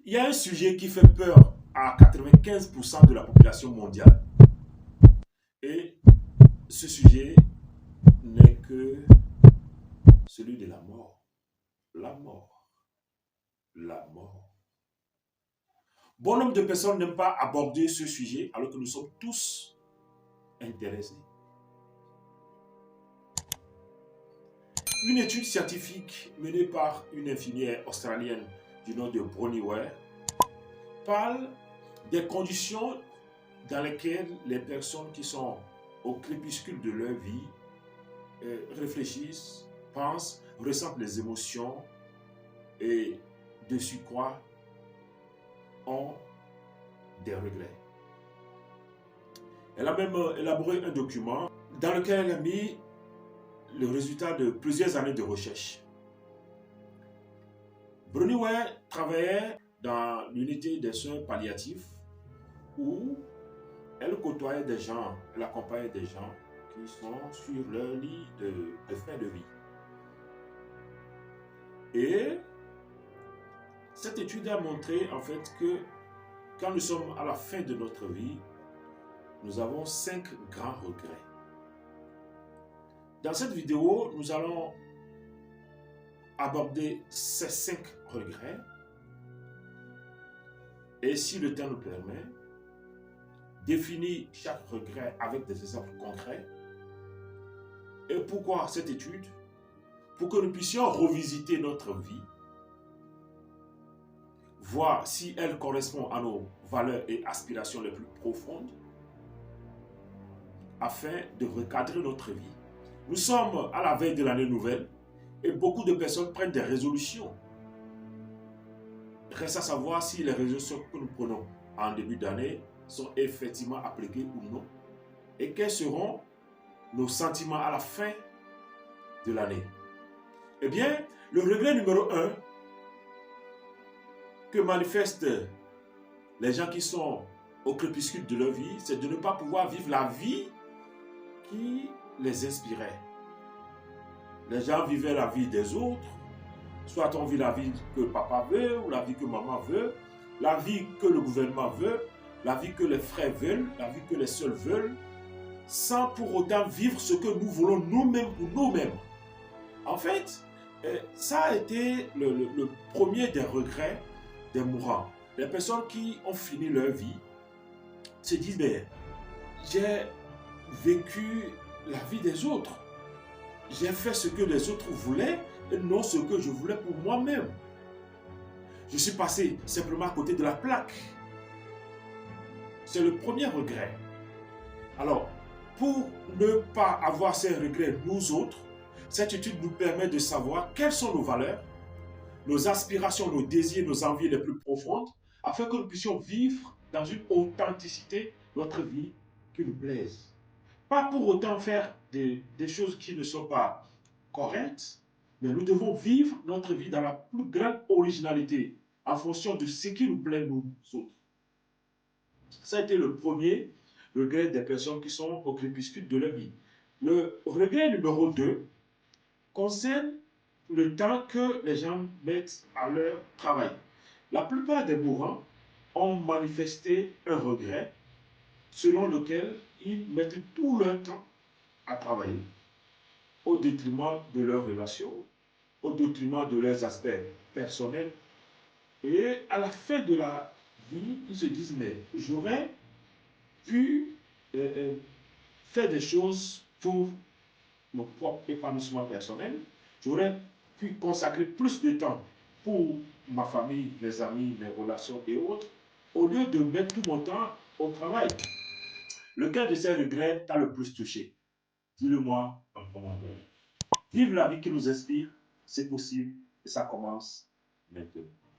Il y a un sujet qui fait peur à 95% de la population mondiale. Et ce sujet n'est que celui de la mort. La mort. La mort. Bon nombre de personnes n'aiment pas aborder ce sujet alors que nous sommes tous intéressés. Une étude scientifique menée par une infirmière australienne du nom de Bronnie Ware parle des conditions dans lesquelles les personnes qui sont au crépuscule de leur vie réfléchissent, pensent, ressentent les émotions et de surcroît ont des regrets. Elle a même élaboré un document dans lequel elle a mis le résultat de plusieurs années de recherche. Bronnie Ware travaillait dans l'unité des soins palliatifs où elle côtoyait des gens, elle accompagnait des gens qui sont sur leur lit de fin de vie. Et cette étude a montré en fait que quand nous sommes à la fin de notre vie, nous avons 5 grands regrets. Dans cette vidéo, nous allons aborder ces 5 regrets et si le temps nous permet, définir chaque regret avec des exemples concrets. Et pourquoi cette étude? Pour que nous puissions revisiter notre vie, voir si elle correspond à nos valeurs et aspirations les plus profondes, afin de recadrer notre vie. Nous sommes à la veille de l'année nouvelle et beaucoup de personnes prennent des résolutions. Reste à savoir si les résolutions que nous prenons en début d'année sont effectivement appliquées ou non et quels seront nos sentiments à la fin de l'année. Eh bien, le regret numéro 1 que manifestent les gens qui sont au crépuscule de leur vie, c'est de ne pas pouvoir vivre la vie qui les inspirait. Les gens vivaient la vie des autres, soit on vit la vie que papa veut, ou la vie que maman veut, la vie que le gouvernement veut, la vie que les frères veulent, la vie que les sœurs veulent, sans pour autant vivre ce que nous voulons nous-mêmes pour nous-mêmes. En fait, ça a été le premier des regrets des mourants. Les personnes qui ont fini leur vie se disent, mais j'ai vécu la vie des autres. J'ai fait ce que les autres voulaient et non ce que je voulais pour moi-même. Je suis passé simplement à côté de la plaque. C'est le premier regret. Alors, pour ne pas avoir ces regrets nous autres, cette étude nous permet de savoir quelles sont nos valeurs, nos aspirations, nos désirs, nos envies les plus profondes, afin que nous puissions vivre dans une authenticité notre vie qui nous plaise. Pas pour autant faire des choses qui ne sont pas correctes, mais nous devons vivre notre vie dans la plus grande originalité, en fonction de ce qui nous plaît nous autres. Ça a été le premier regret des personnes qui sont au crépuscule de leur vie. Le regret numéro 2 concerne le temps que les gens mettent à leur travail. La plupart des mourants ont manifesté un regret selon lequel ils mettent tout leur temps à travailler au détriment de leurs relations, au détriment de leurs aspects personnels. Et à la fin de la vie, ils se disent, mais j'aurais pu faire des choses pour mon propre épanouissement personnel. J'aurais pu consacrer plus de temps pour ma famille, mes amis, mes relations et autres, au lieu de mettre tout mon temps au travail. Lequel de ces regrets t'a le plus touché? Dis-le-moi en commentaire. Vivre la vie qui nous inspire, c'est possible et ça commence maintenant.